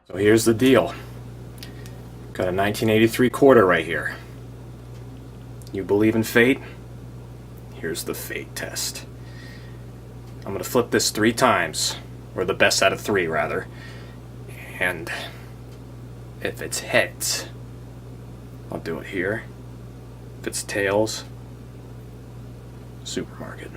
So here's the deal. Got a 1983 quarter right here. You believe in fate? Here's the fate test. I'm gonna flip this 3 times, or the best out of 3 rather, and if it's heads, I'll do it here. If it's tails, supermarket.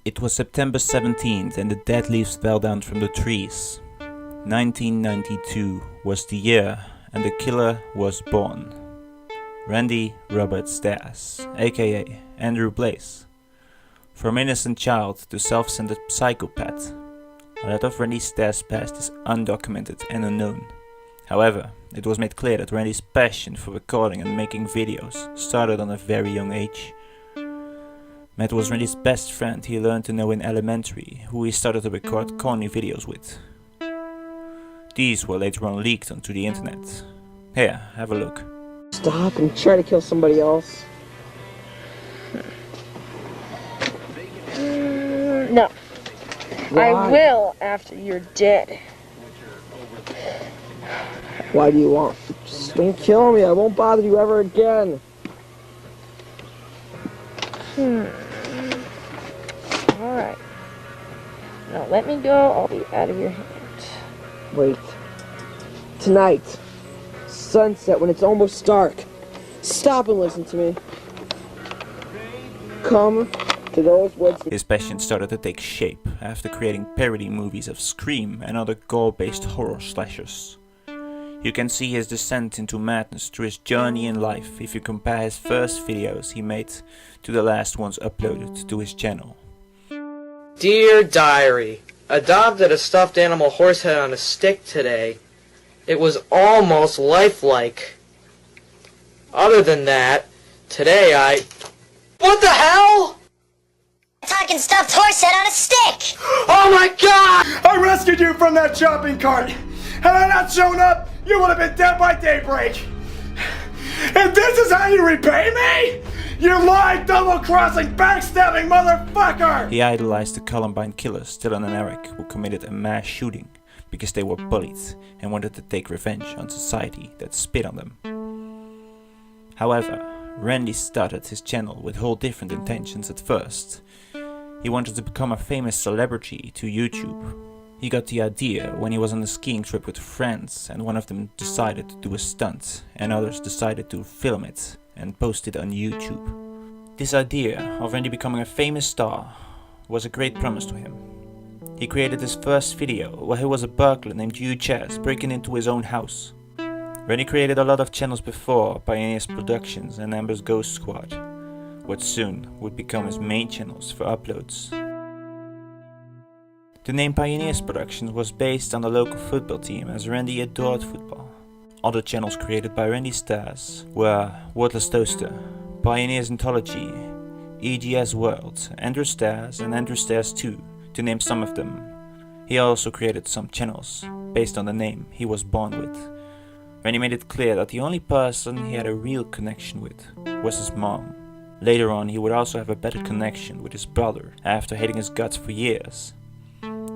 It was September 17th and the dead leaves fell down from the trees. 1992 was the year and the killer was born. Randy Robert Stas, aka Andrew Blaze. From innocent child to self-centered psychopath, a lot of Randy Stas' past is undocumented and unknown. However, it was made clear that Randy's passion for recording and making videos started on a very young age. Matt was Randy's best friend he learned to know in elementary, who he started to record corny videos with. These were later on leaked onto the internet. Here, have a look. Stop and try to kill somebody else. No. Why? I will after you're dead. Why do you want? Just don't kill me. I won't bother you ever again. Alright. Now let me go, I'll be out of your hand. Wait. Tonight. Sunset when it's almost dark. Stop and listen to me. Come to those woods. His passion started to take shape after creating parody movies of Scream and other gore-based horror slashers. You can see his descent into madness through his journey in life if you compare his first videos he made to the last ones uploaded to his channel. Dear Diary, adopted a stuffed animal horse head on a stick today. It was almost lifelike. Other than that, today What the hell? Talking stuffed horse head on a stick! Oh my god! I rescued you from that shopping cart! Had I not shown up, you would have been dead by daybreak! And this is how you repay me? You lying, double-crossing, backstabbing motherfucker! He idolized the Columbine killers Dylan and Eric, who committed a mass shooting because they were bullied and wanted to take revenge on society that spit on them. However, Randy started his channel with whole different intentions at first. He wanted to become a famous celebrity to YouTube. He got the idea when he was on a skiing trip with friends and one of them decided to do a stunt and others decided to film it and post it on YouTube. This idea of Randy becoming a famous star was a great promise to him. He created his first video where he was a burglar named Hugh Chess breaking into his own house. Randy created a lot of channels before Pioneers Productions and Amber's Ghost Squad, what soon would become his main channels for uploads. The name Pioneers Productions was based on the local football team as Randy adored football. Other channels created by Randy Stas were Wordless Toaster, Pioneers Anthology, EGS World, Andrew Stas and Andrew Stas 2, to name some of them. He also created some channels based on the name he was born with. Randy made it clear that the only person he had a real connection with was his mom. Later on he would also have a better connection with his brother after hating his guts for years.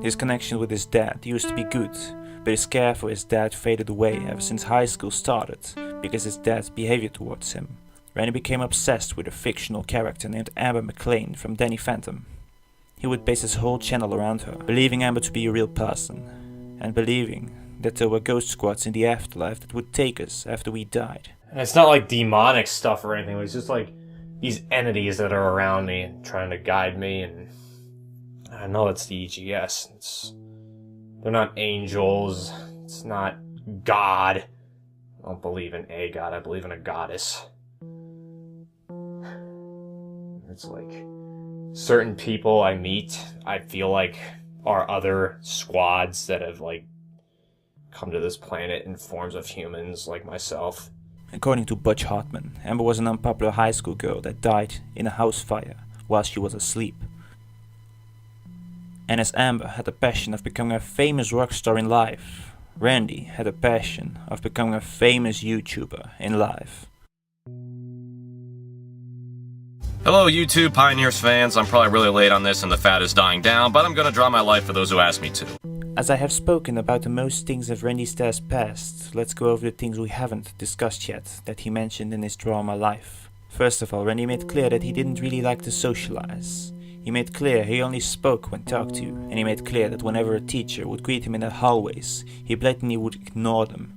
His connection with his dad used to be good, but his care for his dad faded away ever since high school started because his dad's behavior towards him. Randy became obsessed with a fictional character named Amber McLean from Danny Phantom. He would base his whole channel around her, believing Amber to be a real person, and believing that there were ghost squads in the afterlife that would take us after we died. And it's not like demonic stuff or anything, it's just like these entities that are around me and trying to guide me, and I know it's the EGS. They're not angels, it's not God. I don't believe in a God, I believe in a goddess. It's like certain people I meet, I feel like are other squads that have like come to this planet in forms of humans like myself. According to Butch Hartman, Amber was an unpopular high school girl that died in a house fire while she was asleep. And as Amber had a passion of becoming a famous rock star in life, Randy had a passion of becoming a famous YouTuber in life. Hello YouTube Pioneers fans, I'm probably really late on this and the fad is dying down, but I'm gonna draw my life for those who ask me to. As I have spoken about the most things of Randy Starr's past, let's go over the things we haven't discussed yet that he mentioned in his Draw My Life. First of all, Randy made clear that he didn't really like to socialize. He made clear he only spoke when talked to, and he made clear that whenever a teacher would greet him in the hallways, he blatantly would ignore them.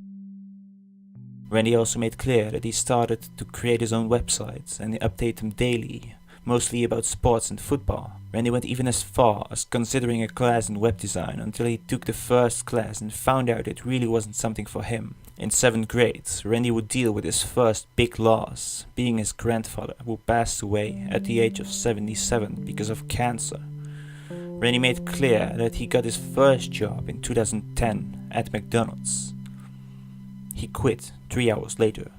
Randy also made clear that he started to create his own websites and update them daily, mostly about sports and football. Randy went even as far as considering a class in web design until he took the first class and found out it really wasn't something for him. In 7th grade, Randy would deal with his first big loss, being his grandfather, who passed away at the age of 77 because of cancer. Randy made clear that he got his first job in 2010 at McDonald's. He quit 3 hours later.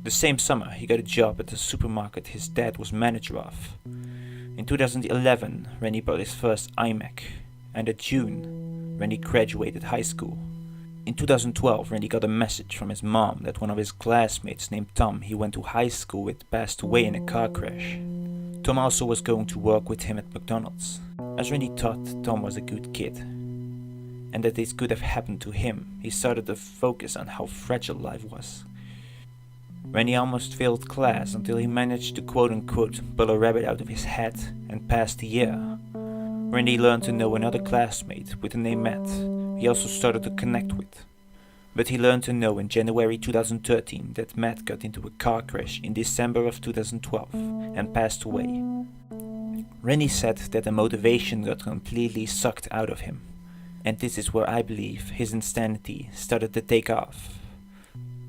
The same summer, he got a job at the supermarket his dad was manager of. In 2011, Randy bought his first iMac, and at June, Randy graduated high school. In 2012, Randy got a message from his mom that one of his classmates named Tom he went to high school with passed away in a car crash. Tom also was going to work with him at McDonald's. As Randy thought Tom was a good kid, and that this could have happened to him, he started to focus on how fragile life was. Randy almost failed class until he managed to quote-unquote pull a rabbit out of his hat and passed the year. Randy learned to know another classmate with the name Matt he also started to connect with. But he learned to know in January 2013 that Matt got into a car crash in December of 2012 and passed away. Randy said that the motivation got completely sucked out of him. And this is where I believe his insanity started to take off.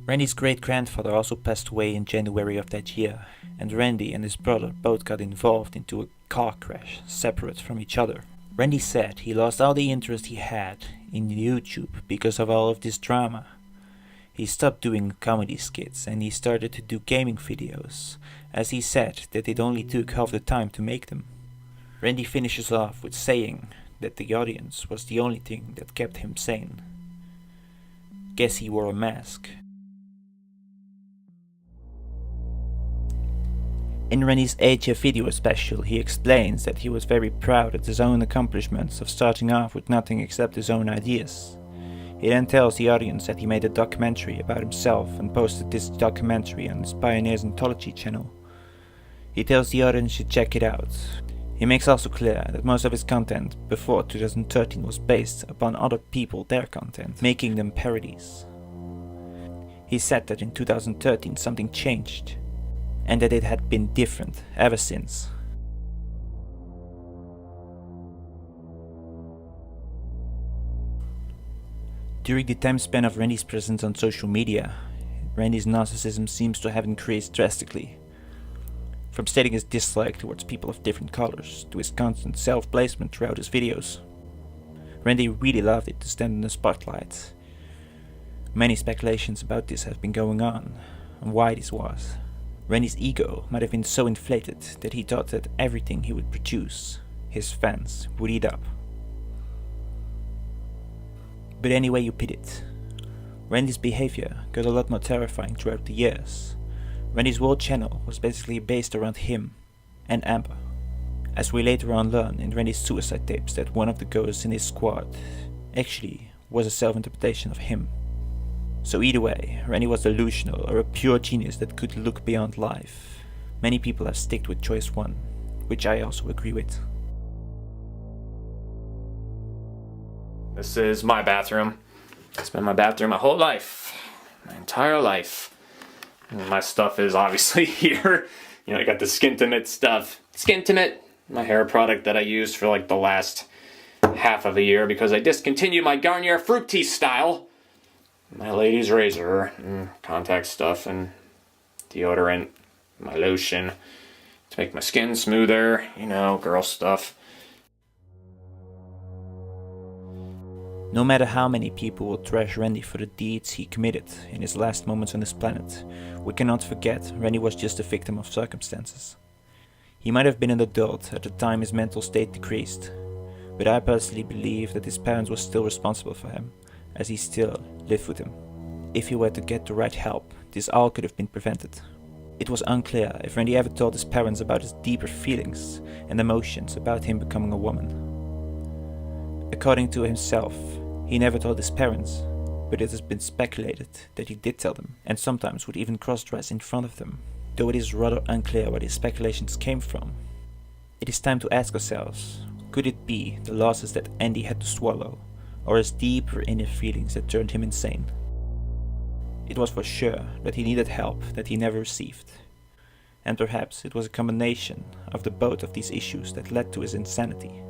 Randy's great-grandfather also passed away in January of that year, and Randy and his brother both got involved into a car crash, separate from each other. Randy said he lost all the interest he had in YouTube because of all of this drama. He stopped doing comedy skits and he started to do gaming videos, as he said that it only took half the time to make them. Randy finishes off with saying that the audience was the only thing that kept him sane. Guess he wore a mask. In Randy's HF video special, he explains that he was very proud at his own accomplishments of starting off with nothing except his own ideas. He then tells the audience that he made a documentary about himself and posted this documentary on his Pioneers Anthology channel. He tells the audience to check it out. He makes also clear that most of his content before 2013 was based upon other people, their content, making them parodies. He said that in 2013 something changed, and that it had been different ever since. During the time span of Randy's presence on social media, Randy's narcissism seems to have increased drastically. From stating his dislike towards people of different colors, to his constant self-placement throughout his videos. Randy really loved it to stand in the spotlight. Many speculations about this have been going on, and why this was. Randy's ego might have been so inflated that he thought that everything he would produce, his fans would eat up. But any way you put it, Randy's behavior got a lot more terrifying throughout the years. Randy's whole channel was basically based around him and Amber, as we later on learn in Randy's suicide tapes that one of the ghosts in his squad actually was a self-interpretation of him. So either way, Randy was delusional or a pure genius that could look beyond life. Many people have sticked with choice 1, which I also agree with. This is my bathroom. It's been my bathroom my whole life. My entire life. And my stuff is obviously here. You know, I got the Skintimate stuff. Skintimate, my hair product that I used for like the last half of a year because I discontinued my Garnier Fructis style. My lady's razor, and contact stuff, and deodorant, my lotion to make my skin smoother, you know, girl stuff. No matter how many people will trash Randy for the deeds he committed in his last moments on this planet, we cannot forget Randy was just a victim of circumstances. He might have been an adult at the time his mental state decreased, but I personally believe that his parents were still responsible for him, as he still lived with him. If he were to get the right help, this all could have been prevented. It was unclear if Randy ever told his parents about his deeper feelings and emotions about him becoming a woman. According to himself, he never told his parents, but it has been speculated that he did tell them, and sometimes would even cross-dress in front of them, though it is rather unclear where these speculations came from. It is time to ask ourselves, could it be the losses that Andy had to swallow, or his deeper inner feelings that turned him insane? It was for sure that he needed help that he never received, and perhaps it was a combination of the both of these issues that led to his insanity.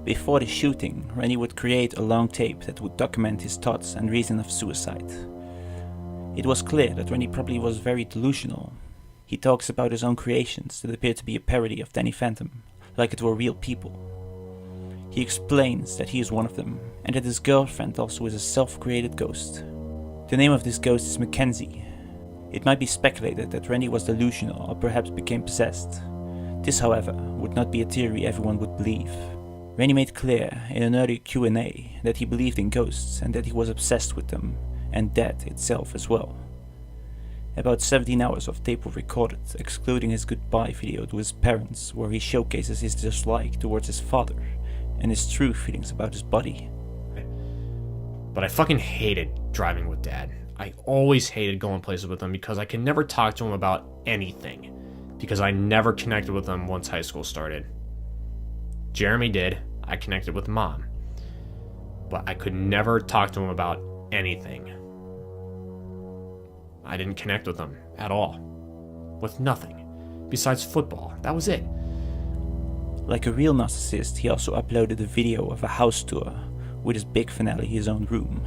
Before the shooting, Randy would create a long tape that would document his thoughts and reason of suicide. It was clear that Randy probably was very delusional. He talks about his own creations that appear to be a parody of Danny Phantom, like it were real people. He explains that he is one of them, and that his girlfriend also is a self-created ghost. The name of this ghost is Mackenzie. It might be speculated that Randy was delusional or perhaps became possessed. This, however, would not be a theory everyone would believe. Randy made clear in an early Q&A that he believed in ghosts and that he was obsessed with them, and death itself as well. About 17 hours of tape were recorded, excluding his goodbye video to his parents, where he showcases his dislike towards his father and his true feelings about his body. But I fucking hated driving with Dad. I always hated going places with him because I could never talk to him about anything, because I never connected with him once high school started. Jeremy did. I connected with Mom. But I could never talk to him about anything. I didn't connect with him at all. With nothing. Besides football. That was it. Like a real narcissist, he also uploaded a video of a house tour with his big finale in his own room.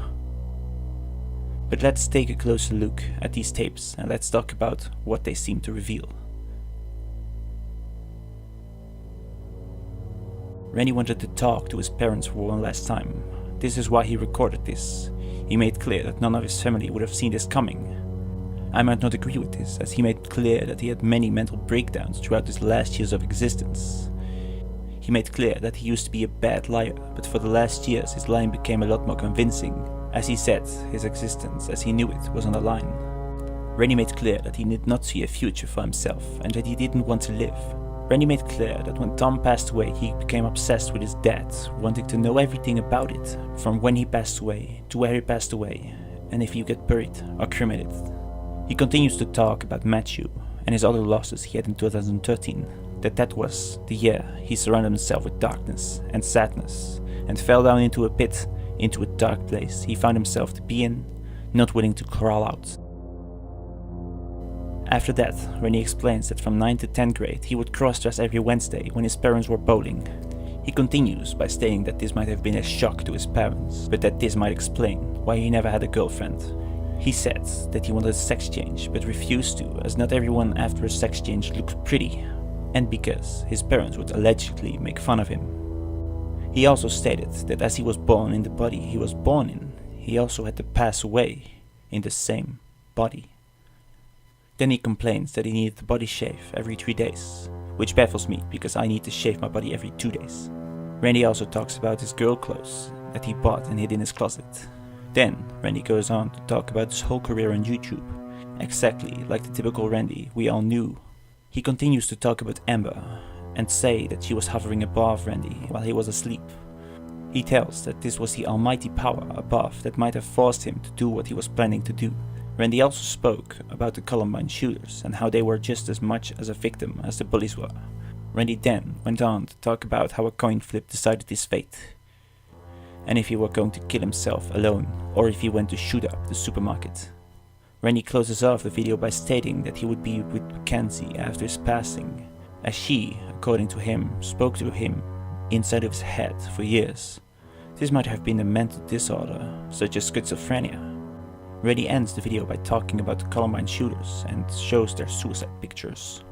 But let's take a closer look at these tapes and let's talk about what they seem to reveal. Randy wanted to talk to his parents for one last time. This is why he recorded this. He made clear that none of his family would have seen this coming. I might not agree with this, as he made clear that he had many mental breakdowns throughout his last years of existence. He made clear that he used to be a bad liar, but for the last years his lying became a lot more convincing, as he said his existence as he knew it was on the line. Randy made clear that he did not see a future for himself and that he didn't want to live. Randy made clear that when Tom passed away, he became obsessed with his dad, wanting to know everything about it, from when he passed away to where he passed away, and if he get buried or cremated. He continues to talk about Matthew and his other losses he had in 2013, that was the year he surrounded himself with darkness and sadness, and fell down into a pit, into a dark place he found himself to be in, not willing to crawl out. After that, Randy explains that from 9th to 10th grade he would cross-dress every Wednesday when his parents were bowling. He continues by stating that this might have been a shock to his parents, but that this might explain why he never had a girlfriend. He said that he wanted a sex change, but refused to, as not everyone after a sex change looks pretty, and because his parents would allegedly make fun of him. He also stated that as he was born in the body he was born in, he also had to pass away in the same body. Then he complains that he needed a body shave every 3 days, which baffles me because I need to shave my body every 2 days. Randy also talks about his girl clothes that he bought and hid in his closet. Then Randy goes on to talk about his whole career on YouTube, exactly like the typical Randy we all knew. He continues to talk about Amber and say that she was hovering above Randy while he was asleep. He tells that this was the almighty power above that might have forced him to do what he was planning to do. Randy also spoke about the Columbine shooters and how they were just as much as a victim as the bullies were. Randy then went on to talk about how a coin flip decided his fate, and if he were going to kill himself alone or if he went to shoot up the supermarket. Randy closes off the video by stating that he would be with Mackenzie after his passing, as she, according to him, spoke to him inside of his head for years. This might have been a mental disorder, such as schizophrenia. Randy ends the video by talking about the Columbine shooters and shows their suicide pictures.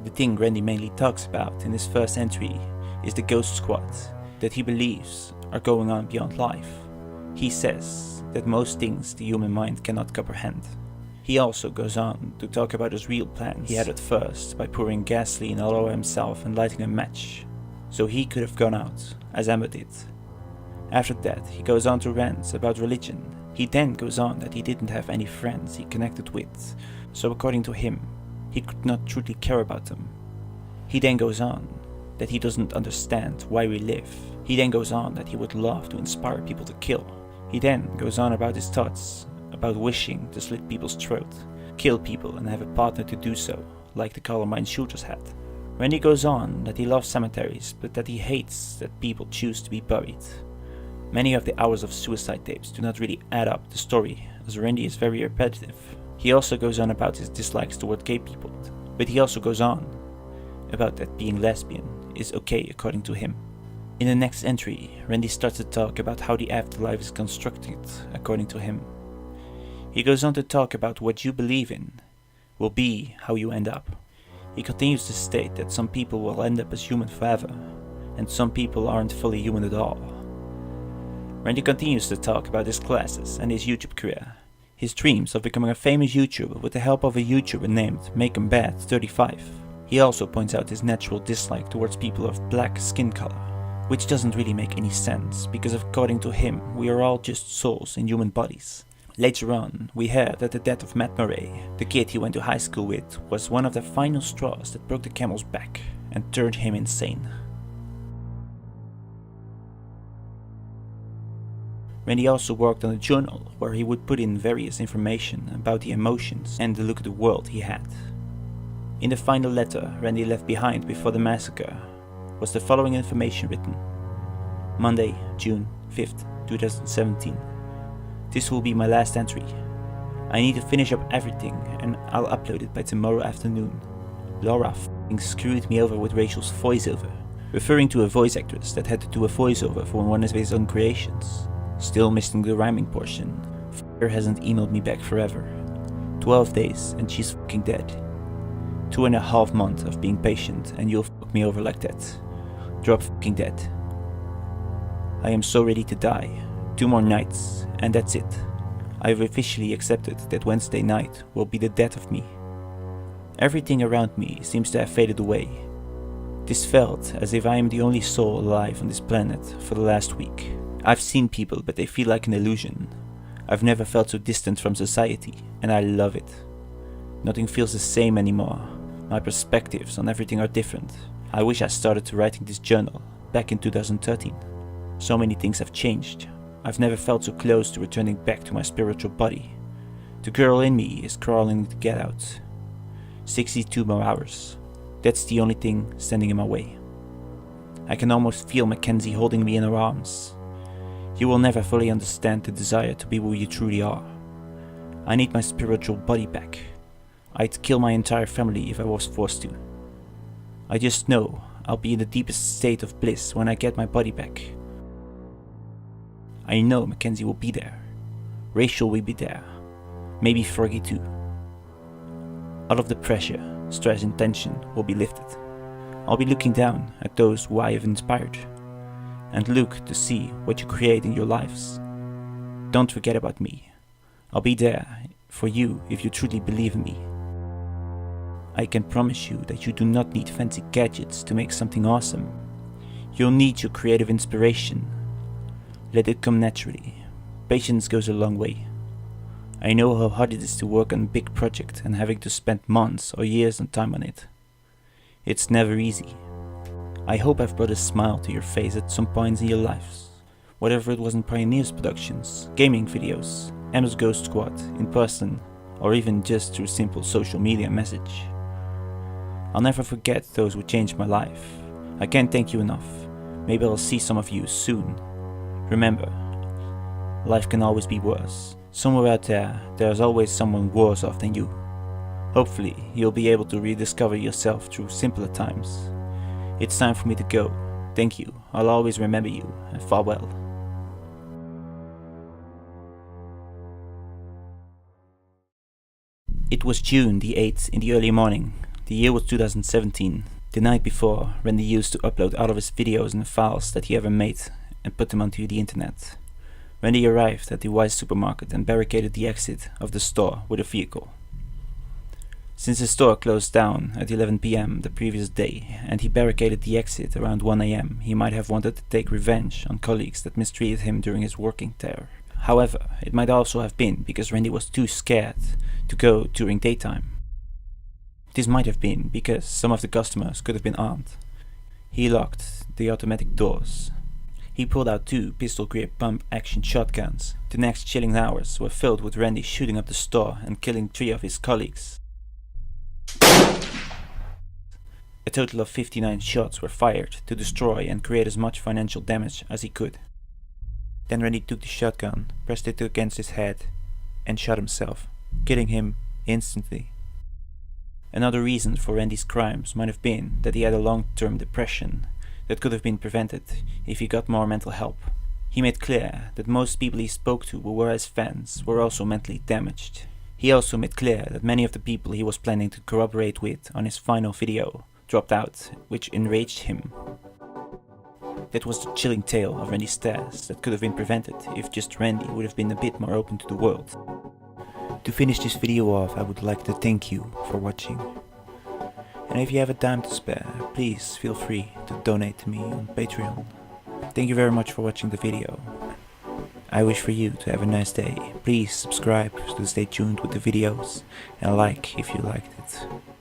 The thing Randy mainly talks about in his first entry is the Ghost Squad that he believes are going on beyond life. He says that most things the human mind cannot comprehend. He also goes on to talk about his real plans he had at first by pouring gasoline all over himself and lighting a match, so he could have gone out, as Amber did, After that, he goes on to rant about religion. He then goes on that he didn't have any friends he connected with, so according to him, he could not truly care about them. He then goes on that he doesn't understand why we live. He then goes on that he would love to inspire people to kill. He then goes on about his thoughts, about wishing to slit people's throat, kill people and have a partner to do so, like the Columbine shooters had. Randy goes on that he loves cemeteries, but that he hates that people choose to be buried. Many of the hours of suicide tapes do not really add up the story, as Randy is very repetitive. He also goes on about his dislikes toward gay people, but he also goes on about that being lesbian is okay according to him. In the next entry, Randy starts to talk about how the afterlife is constructed according to him. He goes on to talk about what you believe in will be how you end up. He continues to state that some people will end up as human forever, and some people aren't fully human at all. Randy continues to talk about his classes and his YouTube career, his dreams of becoming a famous YouTuber with the help of a YouTuber named MakeHimBad35. He also points out his natural dislike towards people of black skin color, which doesn't really make any sense, because according to him, we are all just souls in human bodies. Later on, we heard that the death of Matt Murray, the kid he went to high school with, was one of the final straws that broke the camel's back and turned him insane. Randy also worked on a journal where he would put in various information about the emotions and the look at the world he had. In the final letter Randy left behind before the massacre was the following information written. Monday, June 5th, 2017. This will be my last entry. I need to finish up everything and I'll upload it by tomorrow afternoon. Laura f***ing screwed me over with Rachel's voiceover, referring to a voice actress that had to do a voiceover for one of his own creations. Still missing the rhyming portion. F***er hasn't emailed me back forever. 12 days and she's f***ing dead. 2.5 months of being patient and you'll f*** me over like that. Drop f***ing dead. I am so ready to die. 2 more nights and that's it. I have officially accepted that Wednesday night will be the death of me. Everything around me seems to have faded away. This felt as if I am the only soul alive on this planet for the last week. I've seen people, but they feel like an illusion. I've never felt so distant from society, and I love it. Nothing feels the same anymore. My perspectives on everything are different. I wish I started writing this journal back in 2013. So many things have changed. I've never felt so close to returning back to my spiritual body. The girl in me is crawling to get out. 62 more hours. That's the only thing standing in my way. I can almost feel Mackenzie holding me in her arms. You will never fully understand the desire to be who you truly are. I need my spiritual body back. I'd kill my entire family if I was forced to. I just know I'll be in the deepest state of bliss when I get my body back. I know Mackenzie will be there. Rachel will be there. Maybe Fergie too. All of the pressure, stress and tension will be lifted. I'll be looking down at those who I have inspired, and look to see what you create in your lives. Don't forget about me. I'll be there for you if you truly believe in me. I can promise you that you do not need fancy gadgets to make something awesome. You'll need your creative inspiration. Let it come naturally. Patience goes a long way. I know how hard it is to work on a big project and having to spend months or years on time on it. It's never easy. I hope I've brought a smile to your face at some points in your lives. Whatever it was in Pioneers Productions, gaming videos, Emma's Ghost Squad, in person, or even just through simple social media message. I'll never forget those who changed my life. I can't thank you enough. Maybe I'll see some of you soon. Remember, life can always be worse. Somewhere out there, there's always someone worse off than you. Hopefully, you'll be able to rediscover yourself through simpler times. It's time for me to go. Thank you. I'll always remember you, and farewell. It was June the 8th in the early morning. The year was 2017. The night before, Randy used to upload all of his videos and files that he ever made and put them onto the internet. Randy arrived at the Wise supermarket and barricaded the exit of the store with a vehicle. Since his store closed down at 11 PM the previous day, and he barricaded the exit around 1 AM, he might have wanted to take revenge on colleagues that mistreated him during his working there. However, it might also have been because Randy was too scared to go during daytime. This might have been because some of the customers could have been armed. He locked the automatic doors. He pulled out 2 pistol-grip pump-action shotguns. The next chilling hours were filled with Randy shooting up the store and killing 3 of his colleagues. A total of 59 shots were fired to destroy and create as much financial damage as he could. Then Randy took the shotgun, pressed it against his head, and shot himself, killing him instantly. Another reason for Randy's crimes might have been that he had a long-term depression that could have been prevented if he got more mental help. He made clear that most people he spoke to who were his fans were also mentally damaged. He also made clear that many of the people he was planning to corroborate with on his final video dropped out, which enraged him. That was the chilling tale of Randy Stas that could have been prevented if just Randy would have been a bit more open to the world. To finish this video off, I would like to thank you for watching. And if you have a dime to spare, please feel free to donate to me on Patreon. Thank you very much for watching the video. I wish for you to have a nice day. Please subscribe to stay tuned with the videos and like if you liked it.